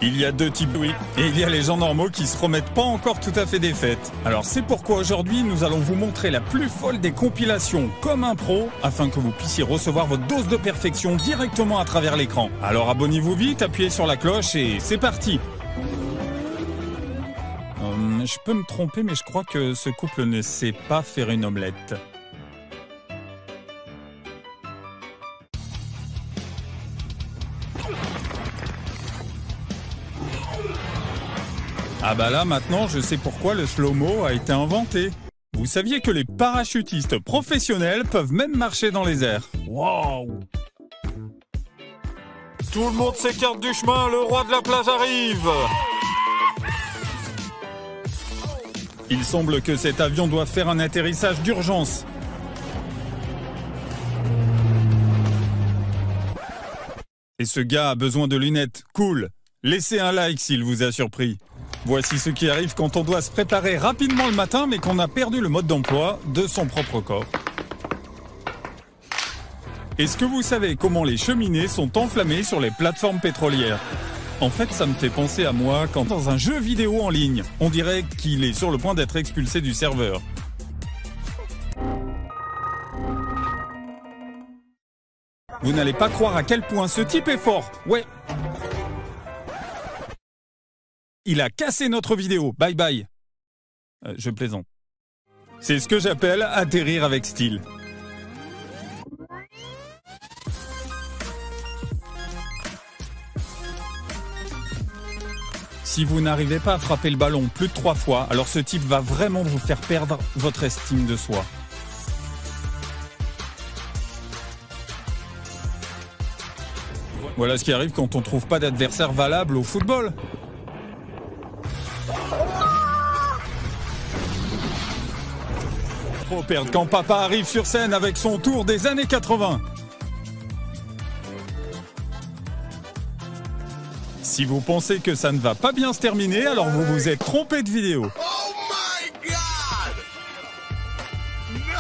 Il y a deux types, oui. Et il y a les gens normaux qui se remettent pas encore tout à fait des fêtes. Alors c'est pourquoi aujourd'hui, nous allons vous montrer la plus folle des compilations comme un pro, afin que vous puissiez recevoir votre dose de perfection directement à travers l'écran. Alors abonnez-vous vite, appuyez sur la cloche et c'est parti. Je peux me tromper, mais je crois que ce couple ne sait pas faire une omelette. Ah bah là, maintenant, je sais pourquoi le slow-mo a été inventé. Vous saviez que les parachutistes professionnels peuvent même marcher dans les airs. Waouh! Tout le monde s'écarte du chemin, le roi de la plage arrive! Il semble que cet avion doit faire un atterrissage d'urgence. Et ce gars a besoin de lunettes. Cool. Laissez un like s'il vous a surpris. Voici ce qui arrive quand on doit se préparer rapidement le matin mais qu'on a perdu le mode d'emploi de son propre corps. Est-ce que vous savez comment les cheminées sont enflammées sur les plateformes pétrolières? En fait, ça me fait penser à moi quand dans un jeu vidéo en ligne, on dirait qu'il est sur le point d'être expulsé du serveur. Vous n'allez pas croire à quel point ce type est fort. Ouais. Il a cassé notre vidéo. Bye bye. Je plaisante. C'est ce que j'appelle atterrir avec style. Si vous n'arrivez pas à frapper le ballon plus de 3 fois, alors ce type va vraiment vous faire perdre votre estime de soi. Voilà ce qui arrive quand on ne trouve pas d'adversaire valable au football. Trop perdre quand papa arrive sur scène avec son tour des années 80. Si vous pensez que ça ne va pas bien se terminer, alors vous vous êtes trompé de vidéo. Oh my God! No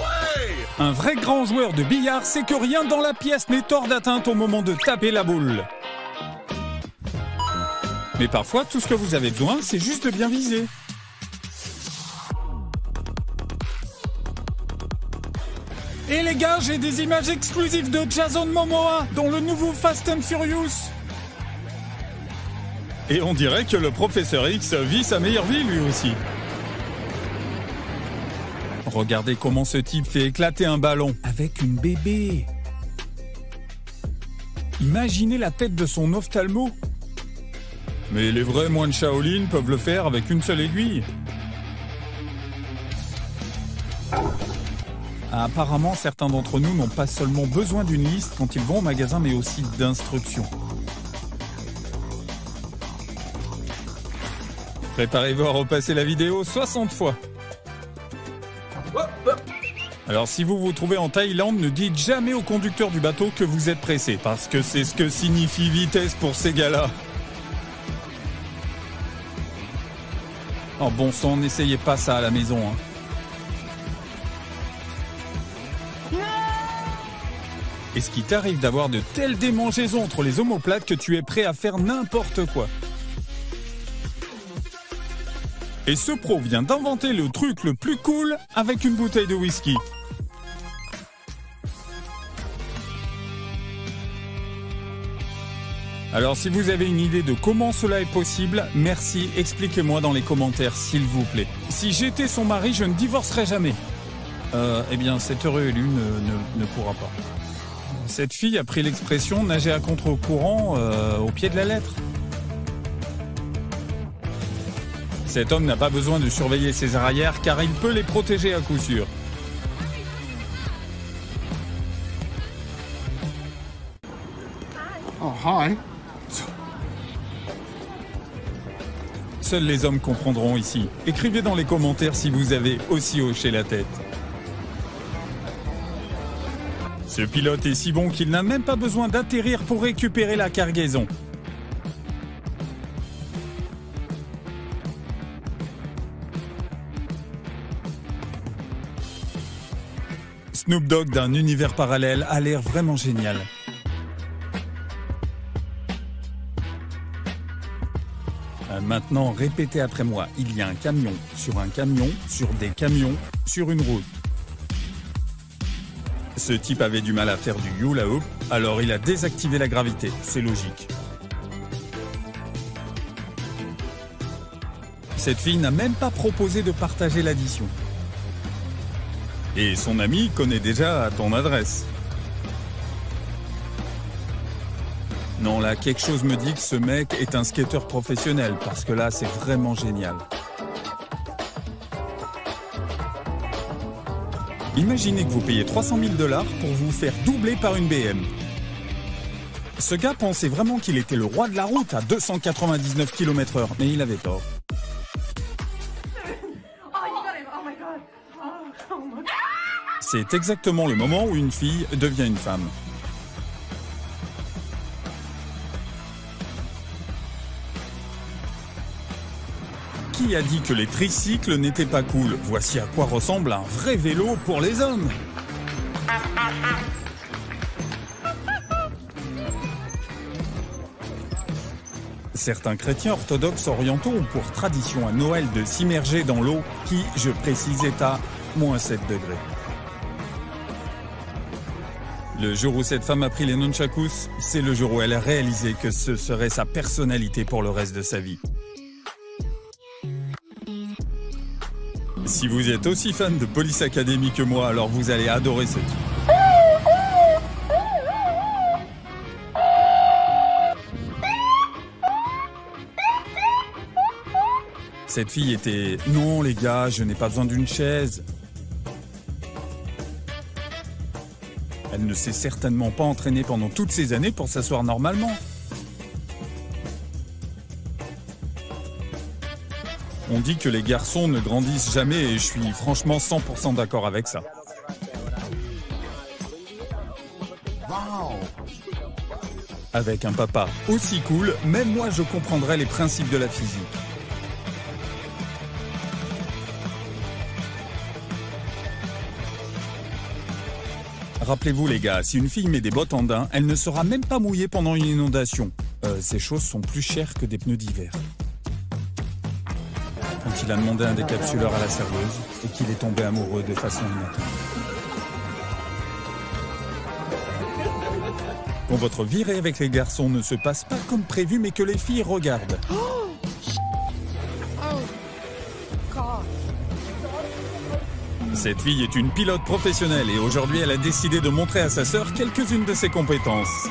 way! Un vrai grand joueur de billard sait que rien dans la pièce n'est hors d'atteinte au moment de taper la boule. Mais parfois, tout ce que vous avez besoin, c'est juste de bien viser. Et les gars, j'ai des images exclusives de Jason Momoa dans le nouveau Fast and Furious. Et on dirait que le professeur X vit sa meilleure vie lui aussi. Regardez comment ce type fait éclater un ballon avec une bébé. Imaginez la tête de son ophtalmo. Mais les vrais moines Shaolin peuvent le faire avec une seule aiguille. Apparemment, certains d'entre nous n'ont pas seulement besoin d'une liste quand ils vont au magasin, mais aussi d'instructions. Préparez-vous à repasser la vidéo 60 fois. Alors si vous vous trouvez en Thaïlande, ne dites jamais au conducteur du bateau que vous êtes pressé, parce que c'est ce que signifie vitesse pour ces gars-là. Oh bon sang, n'essayez pas ça à la maison, hein. Est-ce qu'il t'arrive d'avoir de telles démangeaisons entre les omoplates que tu es prêt à faire n'importe quoi? Et ce pro vient d'inventer le truc le plus cool avec une bouteille de whisky. Alors si vous avez une idée de comment cela est possible, merci, expliquez-moi dans les commentaires s'il vous plaît. Si j'étais son mari, je ne divorcerais jamais. Eh bien cet heureux élu ne pourra pas. Cette fille a pris l'expression nager à contre-courant au pied de la lettre. Cet homme n'a pas besoin de surveiller ses arrières car il peut les protéger à coup sûr. Oh, hi. Seuls les hommes comprendront ici. Écrivez dans les commentaires si vous avez aussi hoché la tête. Ce pilote est si bon qu'il n'a même pas besoin d'atterrir pour récupérer la cargaison. Snoop Dogg d'un univers parallèle a l'air vraiment génial. Maintenant, répétez après moi. Il y a un camion, sur des camions, sur une route. Ce type avait du mal à faire du hula hoop, alors il a désactivé la gravité. C'est logique. Cette fille n'a même pas proposé de partager l'addition. Et son ami connaît déjà ton adresse. Non, là, quelque chose me dit que ce mec est un skateur professionnel, parce que là, c'est vraiment génial. Imaginez que vous payez 300 000 $ pour vous faire doubler par une BM. Ce gars pensait vraiment qu'il était le roi de la route à 299 km/h, mais il avait tort. C'est exactement le moment où une fille devient une femme. Qui a dit que les tricycles n'étaient pas cool? Voici à quoi ressemble un vrai vélo pour les hommes. Certains chrétiens orthodoxes orientaux ont pour tradition à Noël de s'immerger dans l'eau qui, je précise, est à -7 degrés. Le jour où cette femme a pris les nunchakus, c'est le jour où elle a réalisé que ce serait sa personnalité pour le reste de sa vie. Si vous êtes aussi fan de Police Academy que moi, alors vous allez adorer ce type. Cette fille était « Non les gars, je n'ai pas besoin d'une chaise ». Elle ne s'est certainement pas entraînée pendant toutes ces années pour s'asseoir normalement. On dit que les garçons ne grandissent jamais et je suis franchement 100% d'accord avec ça. Avec un papa aussi cool, même moi je comprendrais les principes de la physique. Rappelez-vous les gars, si une fille met des bottes en daim, elle ne sera même pas mouillée pendant une inondation. Ces choses sont plus chères que des pneus d'hiver. Quand il a demandé un décapsuleur à la serveuse et qu'il est tombé amoureux de façon inattendue. Quand votre virée avec les garçons ne se passe pas comme prévu mais que les filles regardent. Cette fille est une pilote professionnelle et aujourd'hui elle a décidé de montrer à sa sœur quelques-unes de ses compétences.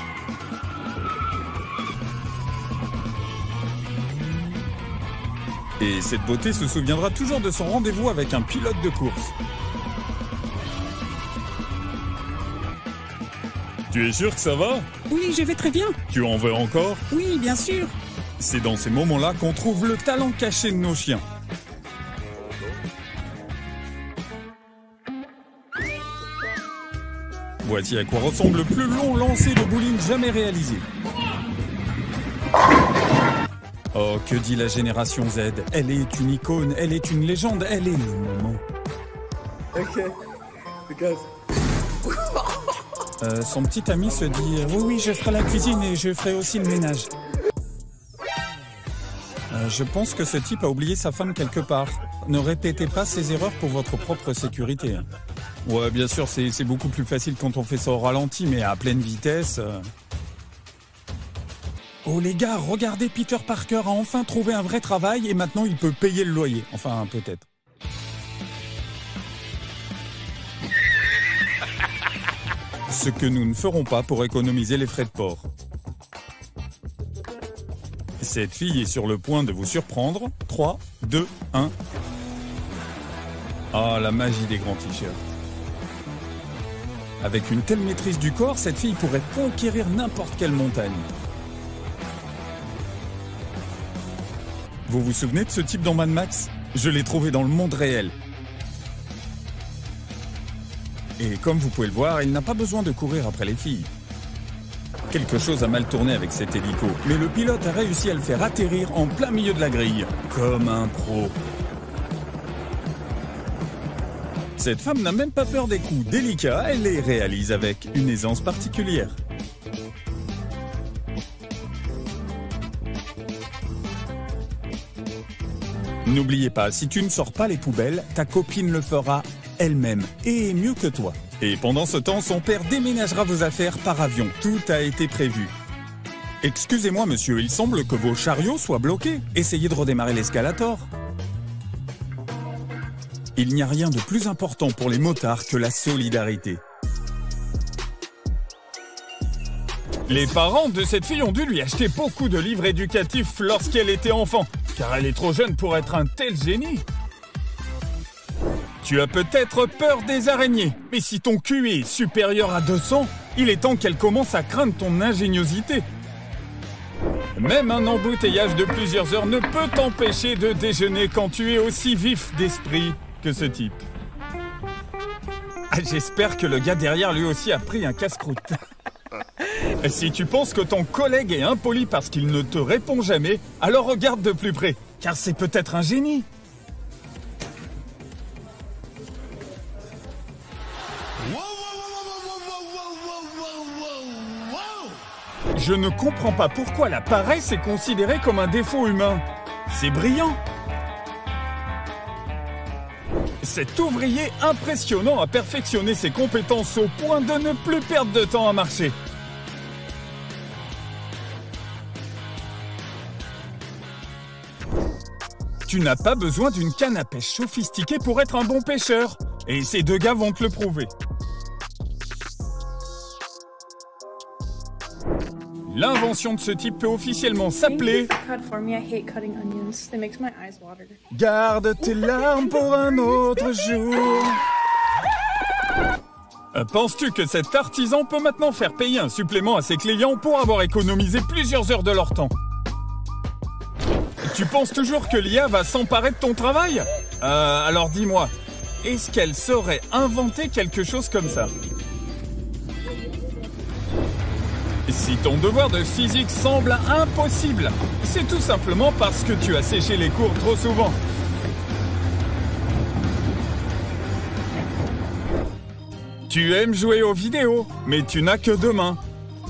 Et cette beauté se souviendra toujours de son rendez-vous avec un pilote de course. Tu es sûr que ça va? Oui, je vais très bien. Tu en veux encore? Oui, bien sûr. C'est dans ces moments-là qu'on trouve le talent caché de nos chiens. Voici à quoi ressemble le plus long lancer de bowling jamais réalisé. Oh, que dit la génération Z? Elle est une icône, elle est une légende, elle est le moment. Ok, because... Son petit ami se dit « Oui, je ferai la cuisine et je ferai aussi le ménage. » Je pense que ce type a oublié sa femme quelque part. Ne répétez pas ces erreurs pour votre propre sécurité. Ouais, bien sûr, c'est beaucoup plus facile quand on fait ça au ralenti, mais à pleine vitesse... Oh les gars, regardez, Peter Parker a enfin trouvé un vrai travail et maintenant il peut payer le loyer. Enfin, peut-être. Ce que nous ne ferons pas pour économiser les frais de port. Cette fille est sur le point de vous surprendre. 3, 2, 1. Ah, la magie des grands t-shirts. Avec une telle maîtrise du corps, cette fille pourrait conquérir n'importe quelle montagne. Vous vous souvenez de ce type dans Mad Max? Je l'ai trouvé dans le monde réel. Et comme vous pouvez le voir, il n'a pas besoin de courir après les filles. Quelque chose a mal tourné avec cet hélico, mais le pilote a réussi à le faire atterrir en plein milieu de la grille, comme un pro. Cette femme n'a même pas peur des coups délicats, elle les réalise avec une aisance particulière. N'oubliez pas, si tu ne sors pas les poubelles, ta copine le fera elle-même, et mieux que toi. Et pendant ce temps, son père déménagera vos affaires par avion. Tout a été prévu. Excusez-moi, monsieur, il semble que vos chariots soient bloqués. Essayez de redémarrer l'escalator. Il n'y a rien de plus important pour les motards que la solidarité. Les parents de cette fille ont dû lui acheter beaucoup de livres éducatifs lorsqu'elle était enfant, car elle est trop jeune pour être un tel génie. Tu as peut-être peur des araignées, mais si ton QI est supérieur à 200, il est temps qu'elle commence à craindre ton ingéniosité. Même un embouteillage de plusieurs heures ne peut t'empêcher de déjeuner quand tu es aussi vif d'esprit que ce type. J'espère que le gars derrière lui aussi a pris un casse-croûte. Si tu penses que ton collègue est impoli parce qu'il ne te répond jamais, alors regarde de plus près, car c'est peut-être un génie. Je ne comprends pas pourquoi la paresse est considérée comme un défaut humain. C'est brillant. Cet ouvrier impressionnant a perfectionné ses compétences au point de ne plus perdre de temps à marcher. Tu n'as pas besoin d'une canne à pêche sophistiquée pour être un bon pêcheur. Et ces deux gars vont te le prouver. L'invention de ce type peut officiellement s'appeler... Garde tes larmes pour un autre jour. Penses-tu que cet artisan peut maintenant faire payer un supplément à ses clients pour avoir économisé plusieurs heures de leur temps? Tu penses toujours que l'IA va s'emparer de ton travail? Alors dis-moi, est-ce qu'elle saurait inventer quelque chose comme ça? Si ton devoir de physique semble impossible, c'est tout simplement parce que tu as séché les cours trop souvent. Tu aimes jouer aux vidéos, mais tu n'as que deux mains.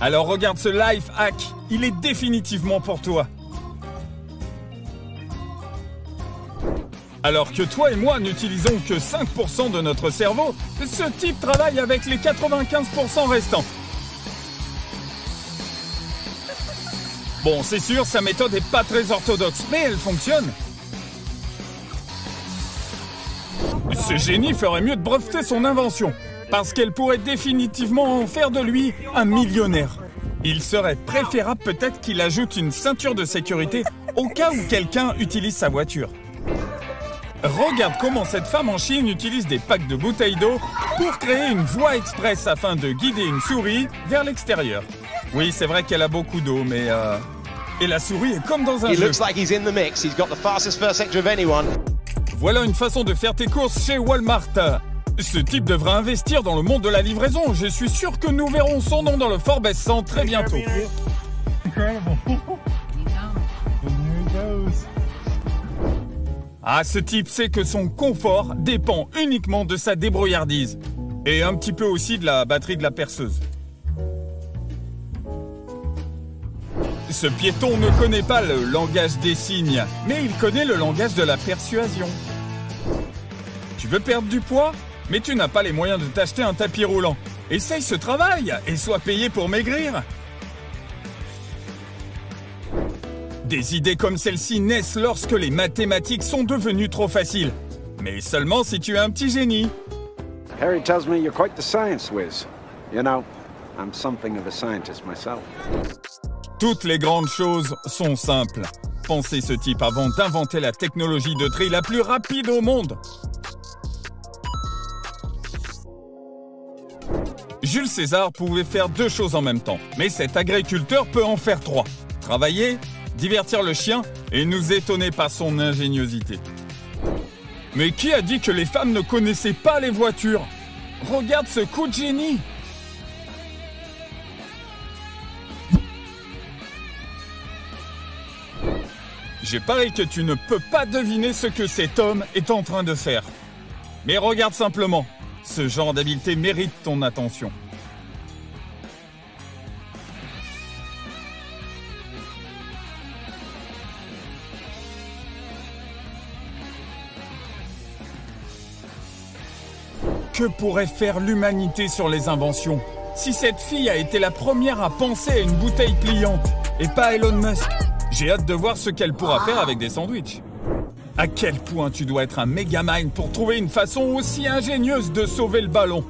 Alors regarde ce life hack, il est définitivement pour toi. Alors que toi et moi n'utilisons que 5% de notre cerveau, ce type travaille avec les 95% restants. Bon, c'est sûr, sa méthode n'est pas très orthodoxe, mais elle fonctionne. Ce génie ferait mieux de breveter son invention, parce qu'elle pourrait définitivement en faire de lui un millionnaire. Il serait préférable peut-être qu'il ajoute une ceinture de sécurité au cas où quelqu'un utilise sa voiture. Regarde comment cette femme en Chine utilise des packs de bouteilles d'eau pour créer une voie express afin de guider une souris vers l'extérieur. Oui, c'est vrai qu'elle a beaucoup d'eau, mais et la souris est comme dans un jeu. Voilà une façon de faire tes courses chez Walmart. Ce type devrait investir dans le monde de la livraison. Je suis sûr que nous verrons son nom dans le Forbes 100 très bientôt. Ah, ce type sait que son confort dépend uniquement de sa débrouillardise. Et un petit peu aussi de la batterie de la perceuse. Ce piéton ne connaît pas le langage des signes, mais il connaît le langage de la persuasion. Tu veux perdre du poids, mais tu n'as pas les moyens de t'acheter un tapis roulant. Essaye ce travail et sois payé pour maigrir. Des idées comme celle-ci naissent lorsque les mathématiques sont devenues trop faciles. Mais seulement si tu es un petit génie. Harry tells me you're quite the science whiz. You know, I'm something of a scientist myself. Toutes les grandes choses sont simples. Pensez ce type avant d'inventer la technologie de tri la plus rapide au monde. Jules César pouvait faire deux choses en même temps, mais cet agriculteur peut en faire trois. Travailler, divertir le chien et nous étonner par son ingéniosité. Mais qui a dit que les femmes ne connaissaient pas les voitures? Regarde ce coup de génie! Je parie que tu ne peux pas deviner ce que cet homme est en train de faire. Mais regarde simplement, ce genre d'habileté mérite ton attention. Que pourrait faire l'humanité sur les inventions? Si cette fille a été la première à penser à une bouteille pliante, et pas Elon Musk, j'ai hâte de voir ce qu'elle pourra faire avec des sandwichs. À quel point tu dois être un mégamind pour trouver une façon aussi ingénieuse de sauver le ballon?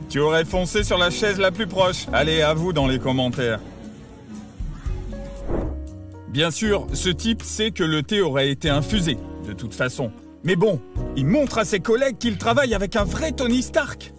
Tu aurais foncé sur la chaise la plus proche. Allez, à vous dans les commentaires. Bien sûr, ce type sait que le thé aurait été infusé, de toute façon. Mais bon, il montre à ses collègues qu'il travaille avec un vrai Tony Stark.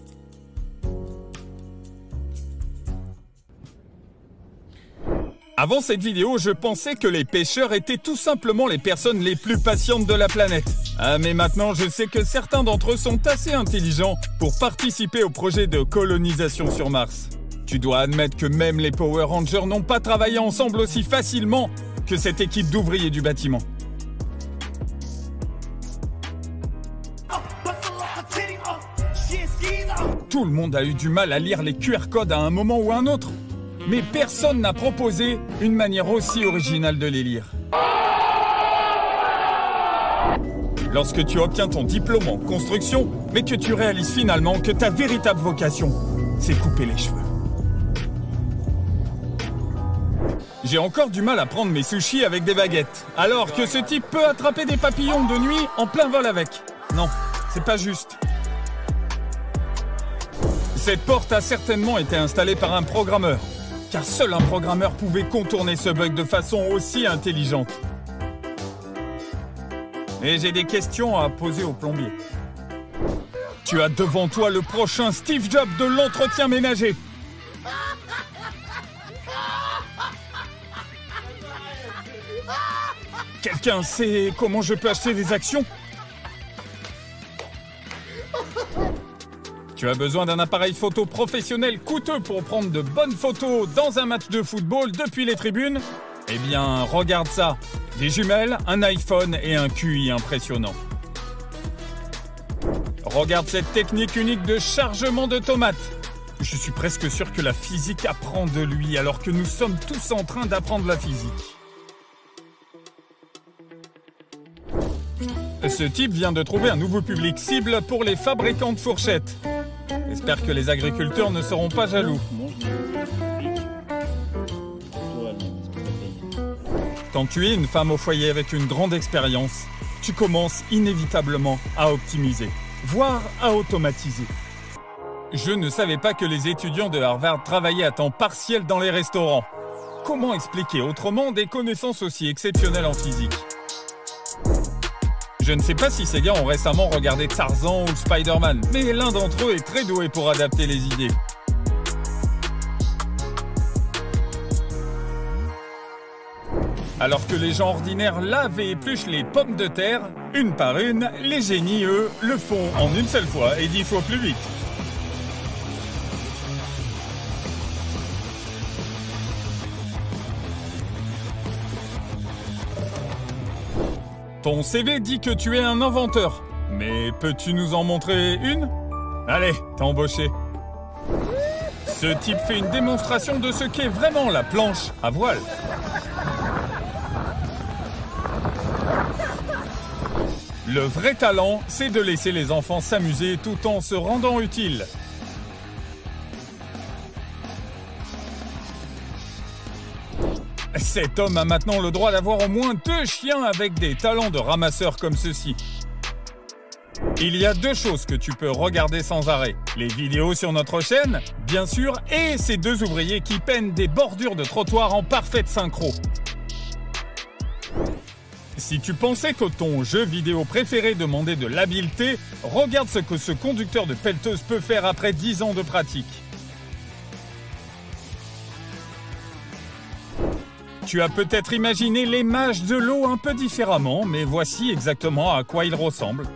Avant cette vidéo, je pensais que les pêcheurs étaient tout simplement les personnes les plus patientes de la planète. Ah, mais maintenant, je sais que certains d'entre eux sont assez intelligents pour participer au projet de colonisation sur Mars. Tu dois admettre que même les Power Rangers n'ont pas travaillé ensemble aussi facilement que cette équipe d'ouvriers du bâtiment. Tout le monde a eu du mal à lire les QR codes à un moment ou à un autre. Mais personne n'a proposé une manière aussi originale de les lire. Lorsque tu obtiens ton diplôme en construction, mais que tu réalises finalement que ta véritable vocation, c'est couper les cheveux. J'ai encore du mal à prendre mes sushis avec des baguettes, alors que ce type peut attraper des papillons de nuit en plein vol avec. Non, c'est pas juste. Cette porte a certainement été installée par un programmeur, car seul un programmeur pouvait contourner ce bug de façon aussi intelligente. Et j'ai des questions à poser au plombier. Tu as devant toi le prochain Steve Jobs de l'entretien ménager. Quelqu'un sait comment je peux acheter des actions? Tu as besoin d'un appareil photo professionnel coûteux pour prendre de bonnes photos dans un match de football depuis les tribunes? Eh bien, regarde ça. Des jumelles, un iPhone et un QI impressionnant. Regarde cette technique unique de chargement de tomates. Je suis presque sûr que la physique apprend de lui alors que nous sommes tous en train d'apprendre la physique. Ce type vient de trouver un nouveau public cible pour les fabricants de fourchettes. J'espère que les agriculteurs ne seront pas jaloux. Quand tu es une femme au foyer avec une grande expérience, tu commences inévitablement à optimiser, voire à automatiser. Je ne savais pas que les étudiants de Harvard travaillaient à temps partiel dans les restaurants. Comment expliquer autrement des connaissances aussi exceptionnelles en physique? Je ne sais pas si ces gars ont récemment regardé Tarzan ou Spider-Man, mais l'un d'entre eux est très doué pour adapter les idées. Alors que les gens ordinaires lavent et épluchent les pommes de terre, une par une, les génies, eux, le font en une seule fois et 10 fois plus vite. Ton CV dit que tu es un inventeur, mais peux-tu nous en montrer une? Allez, t'es embauché. Ce type fait une démonstration de ce qu'est vraiment la planche à voile. Le vrai talent, c'est de laisser les enfants s'amuser tout en se rendant utiles. Cet homme a maintenant le droit d'avoir au moins 2 chiens avec des talents de ramasseur comme ceux-ci. Il y a 2 choses que tu peux regarder sans arrêt. Les vidéos sur notre chaîne, bien sûr, et ces 2 ouvriers qui peignent des bordures de trottoir en parfaite synchro. Si tu pensais que ton jeu vidéo préféré demandait de l'habileté, regarde ce que ce conducteur de pelleteuse peut faire après 10 ans de pratique. Tu as peut-être imaginé les mages de l'eau un peu différemment, mais voici exactement à quoi ils ressemblent.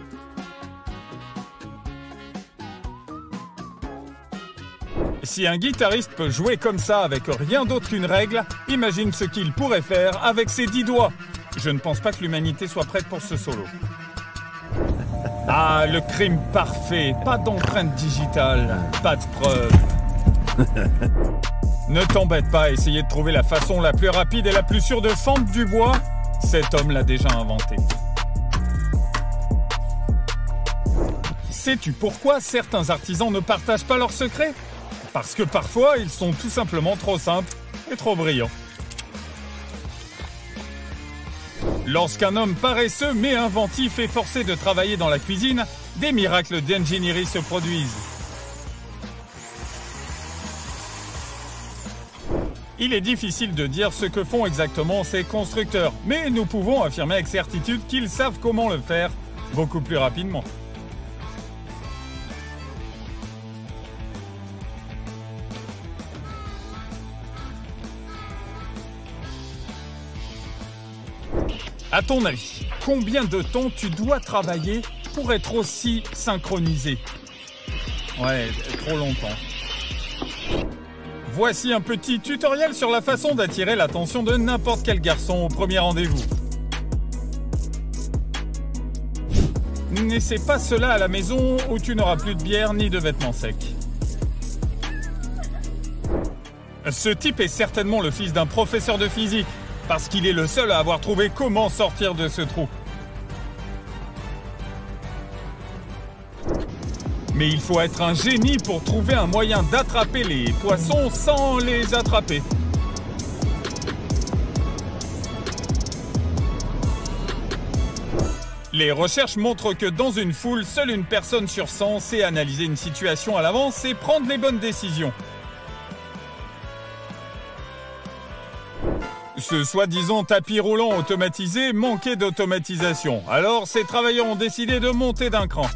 Si un guitariste peut jouer comme ça avec rien d'autre qu'une règle, imagine ce qu'il pourrait faire avec ses 10 doigts. Je ne pense pas que l'humanité soit prête pour ce solo. Ah, le crime parfait, pas d'empreinte digitale, pas de preuves. Ne t'embête pas à essayer de trouver la façon la plus rapide et la plus sûre de fendre du bois. Cet homme l'a déjà inventé. Sais-tu pourquoi certains artisans ne partagent pas leurs secrets? Parce que parfois, ils sont tout simplement trop simples et trop brillants. Lorsqu'un homme paresseux mais inventif est forcé de travailler dans la cuisine, des miracles d'ingénierie se produisent. Il est difficile de dire ce que font exactement ces constructeurs, mais nous pouvons affirmer avec certitude qu'ils savent comment le faire beaucoup plus rapidement. À ton avis, combien de temps tu dois travailler pour être aussi synchronisé? Ouais, trop longtemps. Voici un petit tutoriel sur la façon d'attirer l'attention de n'importe quel garçon au premier rendez-vous. N'essaie pas cela à la maison où tu n'auras plus de bière ni de vêtements secs. Ce type est certainement le fils d'un professeur de physique, parce qu'il est le seul à avoir trouvé comment sortir de ce trou. Mais il faut être un génie pour trouver un moyen d'attraper les poissons sans les attraper. Les recherches montrent que dans une foule, seule une personne sur 100 sait analyser une situation à l'avance et prendre les bonnes décisions. Ce soi-disant tapis roulant automatisé manquait d'automatisation. Alors ces travailleurs ont décidé de monter d'un cran.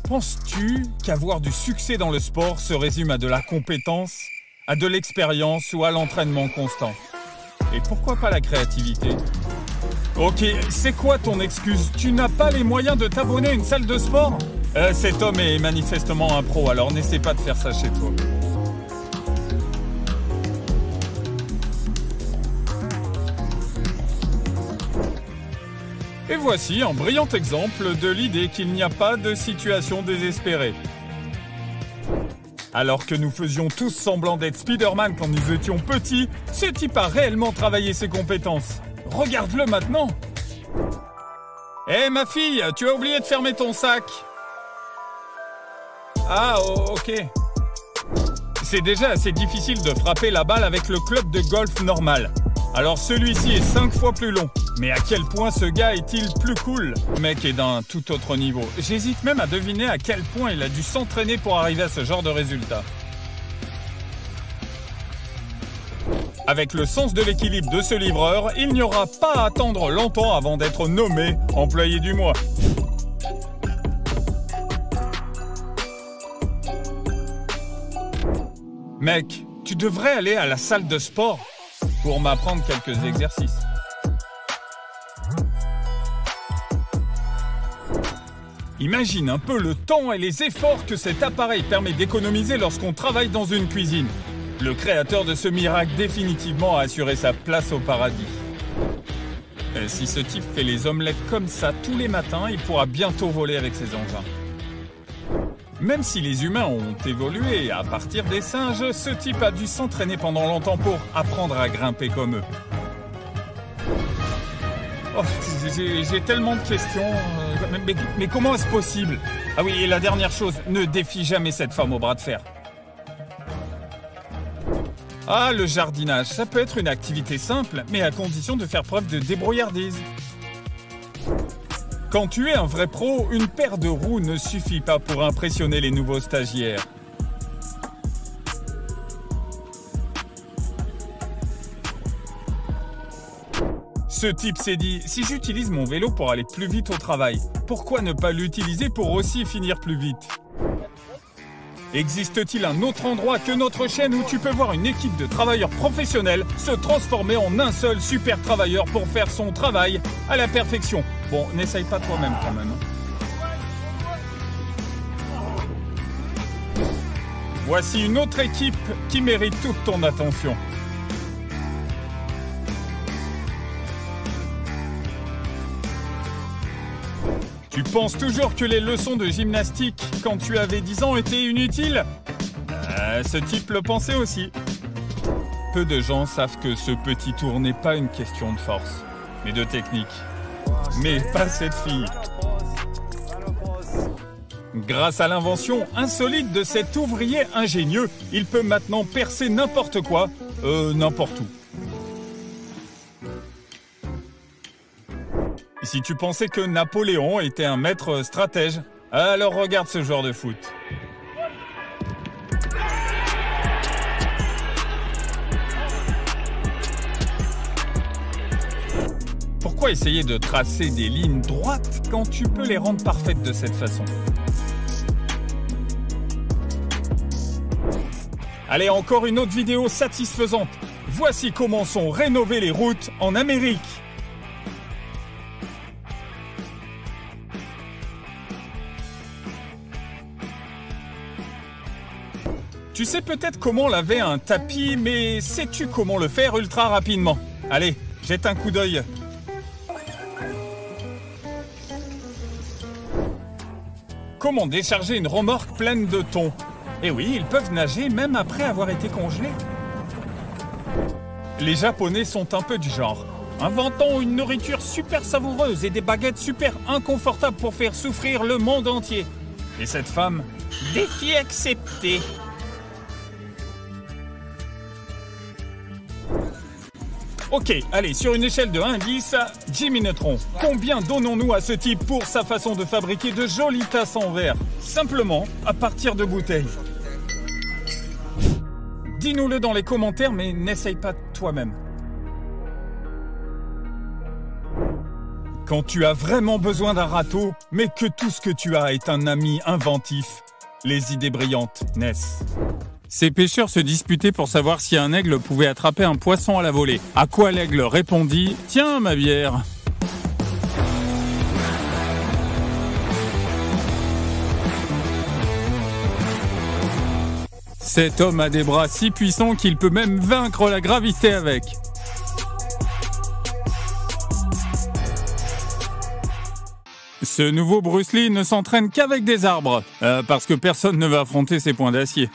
Penses-tu qu'avoir du succès dans le sport se résume à de la compétence, à de l'expérience ou à l'entraînement constant? Et pourquoi pas la créativité? Ok, c'est quoi ton excuse? Tu n'as pas les moyens de t'abonner à une salle de sport? Cet homme est manifestement un pro, alors n'essaie pas de faire ça chez toi. Et voici un brillant exemple de l'idée qu'il n'y a pas de situation désespérée. Alors que nous faisions tous semblant d'être Spider-Man quand nous étions petits, ce type a réellement travaillé ses compétences. Regarde-le maintenant. Hé ma fille, tu as oublié de fermer ton sac. Ah ok. C'est déjà assez difficile de frapper la balle avec le club de golf normal. Alors celui-ci est 5 fois plus long. Mais à quel point ce gars est-il plus cool? Le mec est d'un tout autre niveau. J'hésite même à deviner à quel point il a dû s'entraîner pour arriver à ce genre de résultat. Avec le sens de l'équilibre de ce livreur, il n'y aura pas à attendre longtemps avant d'être nommé employé du mois. Mec, tu devrais aller à la salle de sport pour m'apprendre quelques exercices. Imagine un peu le temps et les efforts que cet appareil permet d'économiser lorsqu'on travaille dans une cuisine. Le créateur de ce miracle définitivement a assuré sa place au paradis. Si ce type fait les omelettes comme ça tous les matins, il pourra bientôt voler avec ses engins. Même si les humains ont évolué à partir des singes, ce type a dû s'entraîner pendant longtemps pour apprendre à grimper comme eux. Oh, j'ai tellement de questions. Mais comment est-ce possible? Ah oui, et la dernière chose, ne défie jamais cette femme au bras de fer. Ah, le jardinage, ça peut être une activité simple, mais à condition de faire preuve de débrouillardise. Quand tu es un vrai pro, une paire de roues ne suffit pas pour impressionner les nouveaux stagiaires. Ce type s'est dit, si j'utilise mon vélo pour aller plus vite au travail, pourquoi ne pas l'utiliser pour aussi finir plus vite? Existe-t-il un autre endroit que notre chaîne où tu peux voir une équipe de travailleurs professionnels se transformer en un seul super travailleur pour faire son travail à la perfection? Bon, n'essaye pas toi-même quand même. Voici une autre équipe qui mérite toute ton attention. Tu penses toujours que les leçons de gymnastique quand tu avais 10 ans étaient inutiles? Ce type le pensait aussi. Peu de gens savent que ce petit tour n'est pas une question de force, mais de technique. Mais pas cette fille. Grâce à l'invention insolite de cet ouvrier ingénieux, il peut maintenant percer n'importe quoi, n'importe où. Si tu pensais que Napoléon était un maître stratège, alors regarde ce joueur de foot. Pourquoi essayer de tracer des lignes droites quand tu peux les rendre parfaites de cette façon ? Allez, encore une autre vidéo satisfaisante. Voici comment sont rénovées les routes en Amérique. Tu sais peut-être comment laver un tapis, mais sais-tu comment le faire ultra rapidement ? Allez, jette un coup d'œil. Comment décharger une remorque pleine de thon ? Eh oui, ils peuvent nager même après avoir été congelés. Les Japonais sont un peu du genre. Inventons une nourriture super savoureuse et des baguettes super inconfortables pour faire souffrir le monde entier. Et cette femme, défi accepté. Ok, allez, sur une échelle de 1 à 10, Jimmy Neutron, combien donnons-nous à ce type pour sa façon de fabriquer de jolies tasses en verre ? Simplement, à partir de bouteilles. Dis-nous-le dans les commentaires, mais n'essaye pas toi-même. Quand tu as vraiment besoin d'un râteau, mais que tout ce que tu as est un ami inventif, les idées brillantes naissent. Ces pêcheurs se disputaient pour savoir si un aigle pouvait attraper un poisson à la volée. À quoi l'aigle répondit « Tiens, ma bière !» Cet homme a des bras si puissants qu'il peut même vaincre la gravité avec. Ce nouveau Bruce Lee ne s'entraîne qu'avec des arbres, parce que personne ne va affronter ses poings d'acier.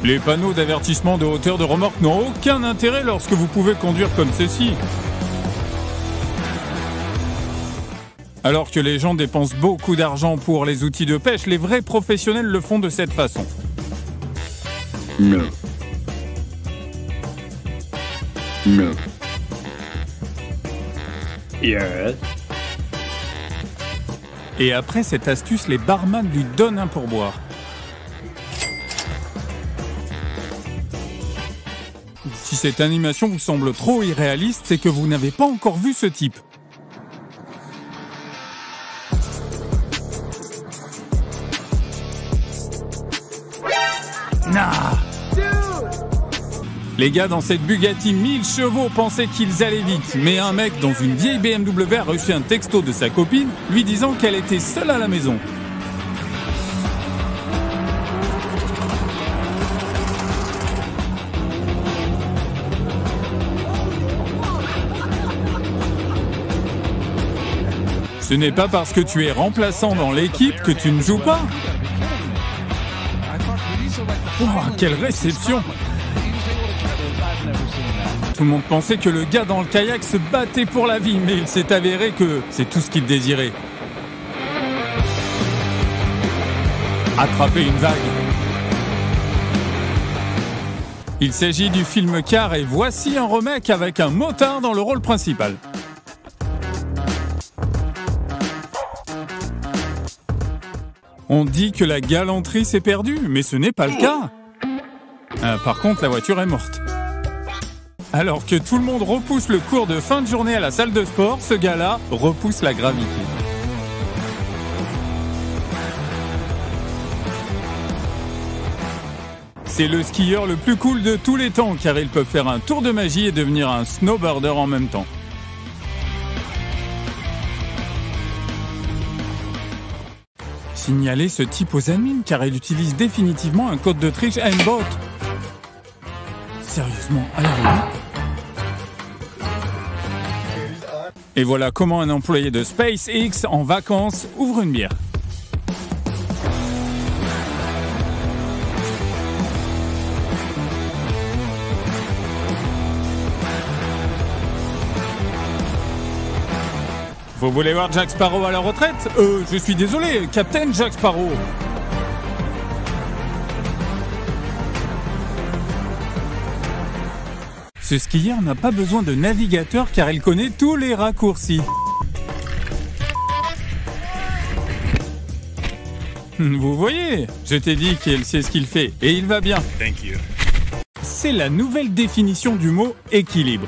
Les panneaux d'avertissement de hauteur de remorque n'ont aucun intérêt lorsque vous pouvez conduire comme ceci. Alors que les gens dépensent beaucoup d'argent pour les outils de pêche, les vrais professionnels le font de cette façon. No. No. Yes. Et après cette astuce, les barman lui donnent un pourboire. Si cette animation vous semble trop irréaliste, c'est que vous n'avez pas encore vu ce type. Nah. Les gars dans cette Bugatti 1000 chevaux pensaient qu'ils allaient vite, mais un mec dans une vieille BMW a reçu un texto de sa copine lui disant qu'elle était seule à la maison. Ce n'est pas parce que tu es remplaçant dans l'équipe que tu ne joues pas. Oh, quelle réception! Tout le monde pensait que le gars dans le kayak se battait pour la vie, mais il s'est avéré que c'est tout ce qu'il désirait. Attraper une vague. Il s'agit du film Car et voici un remake avec un motard dans le rôle principal. On dit que la galanterie s'est perdue, mais ce n'est pas le cas. Par contre, la voiture est morte. Alors que tout le monde repousse le cours de fin de journée à la salle de sport, ce gars-là repousse la gravité. C'est le skieur le plus cool de tous les temps, car il peut faire un tour de magie et devenir un snowboarder en même temps. Signalez ce type aux admins, car il utilise définitivement un code de triche aimbot. Sérieusement, allez-vous? Et voilà comment un employé de SpaceX en vacances ouvre une bière. Vous voulez voir Jack Sparrow à la retraite? Je suis désolé, Captain Jack Sparrow. Ce skieur n'a pas besoin de navigateur car il connaît tous les raccourcis. Vous voyez, je t'ai dit qu'il sait ce qu'il fait et il va bien. Thank you. C'est la nouvelle définition du mot équilibre.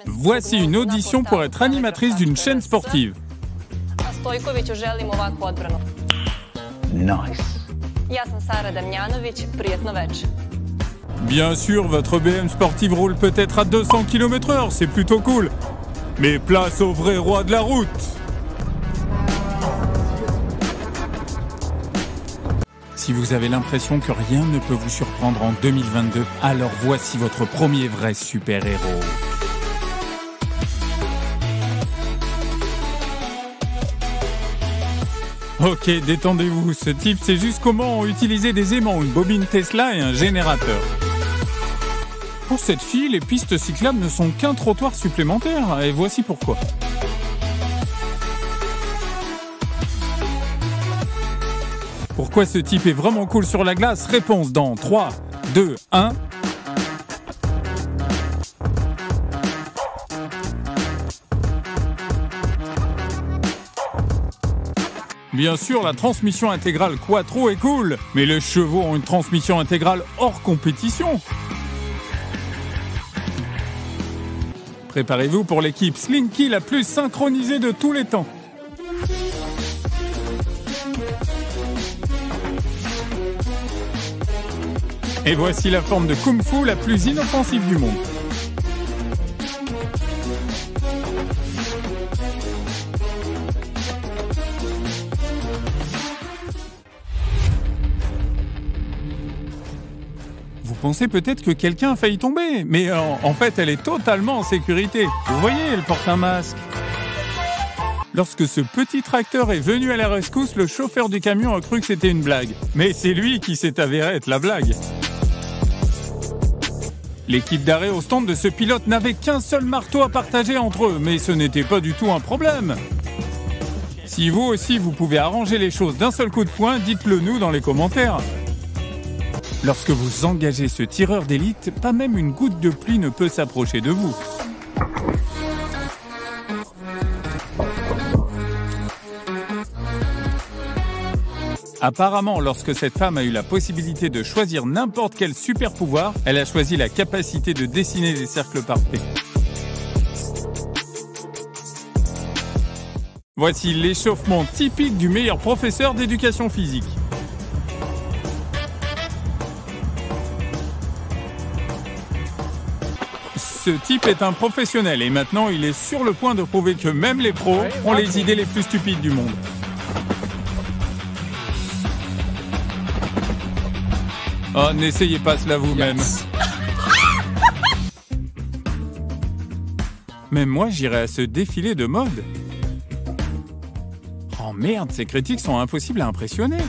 Voici une audition pour être animatrice d'une chaîne sportive. Stojkoviću želim ovakvu odbranu. Nice. Ja sam Sara Damjanović, prijetno veče. Bien sûr, votre BM sportive roule peut-être à 200 km/h, c'est plutôt cool. Mais place au vrai roi de la route. Si vous avez l'impression que rien ne peut vous surprendre en 2022, alors voici votre premier vrai super-héros. Ok, détendez-vous, ce type sait juste comment utiliser des aimants, une bobine Tesla et un générateur. Pour cette fille, les pistes cyclables ne sont qu'un trottoir supplémentaire, et voici pourquoi. Pourquoi ce type est vraiment cool sur la glace? Réponse dans 3, 2, 1... Bien sûr, la transmission intégrale Quattro est cool, mais les chevaux ont une transmission intégrale hors compétition. Préparez-vous pour l'équipe Slinky la plus synchronisée de tous les temps. Et voici la forme de Kung Fu la plus inoffensive du monde. Vous pensez peut-être que quelqu'un a failli tomber, mais en fait, elle est totalement en sécurité. Vous voyez, elle porte un masque. Lorsque ce petit tracteur est venu à la rescousse, le chauffeur du camion a cru que c'était une blague. Mais c'est lui qui s'est avéré être la blague. L'équipe d'arrêt au stand de ce pilote n'avait qu'un seul marteau à partager entre eux, mais ce n'était pas du tout un problème. Si vous aussi vous pouvez arranger les choses d'un seul coup de poing, dites-le nous dans les commentaires. Lorsque vous engagez ce tireur d'élite, pas même une goutte de pluie ne peut s'approcher de vous. Apparemment, lorsque cette femme a eu la possibilité de choisir n'importe quel super pouvoir, elle a choisi la capacité de dessiner des cercles parfaits. Voici l'échauffement typique du meilleur professeur d'éducation physique. Ce type est un professionnel et maintenant il est sur le point de prouver que même les pros ont les idées les plus stupides du monde. Oh, n'essayez pas cela vous-même. Yes. Même moi, j'irais à ce défilé de mode. Oh merde, ces critiques sont impossibles à impressionner.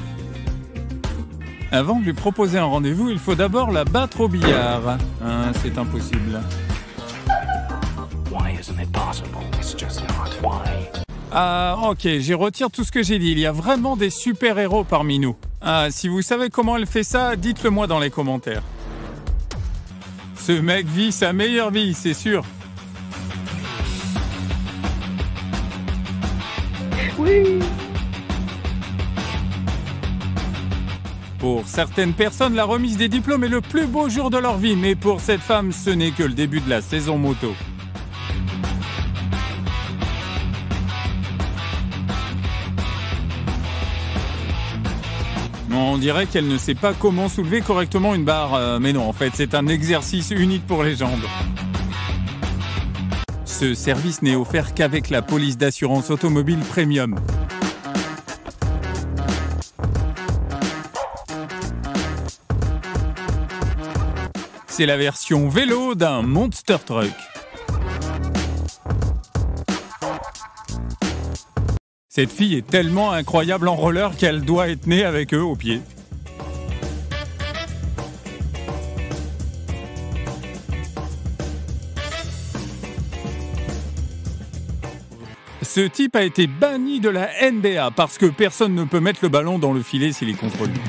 Avant de lui proposer un rendez-vous, il faut d'abord la battre au billard. Hein, c'est impossible. Ah, ok, j'y retire tout ce que j'ai dit. Il y a vraiment des super-héros parmi nous. Ah, si vous savez comment elle fait ça, dites-le moi dans les commentaires. Ce mec vit sa meilleure vie, c'est sûr. Oui. Pour certaines personnes, la remise des diplômes est le plus beau jour de leur vie, mais pour cette femme, ce n'est que le début de la saison moto. On dirait qu'elle ne sait pas comment soulever correctement une barre, mais non, en fait, c'est un exercice unique pour les jambes. Ce service n'est offert qu'avec la police d'assurance automobile premium. C'est la version vélo d'un Monster Truck. Cette fille est tellement incroyable en roller qu'elle doit être née avec eux au pied. Ce type a été banni de la NBA parce que personne ne peut mettre le ballon dans le filet s'il est contre lui.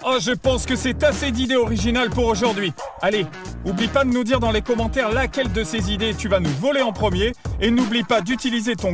Oh, je pense que c'est assez d'idées originales pour aujourd'hui. Allez, oublie pas de nous dire dans les commentaires laquelle de ces idées tu vas nous voler en premier et n'oublie pas d'utiliser ton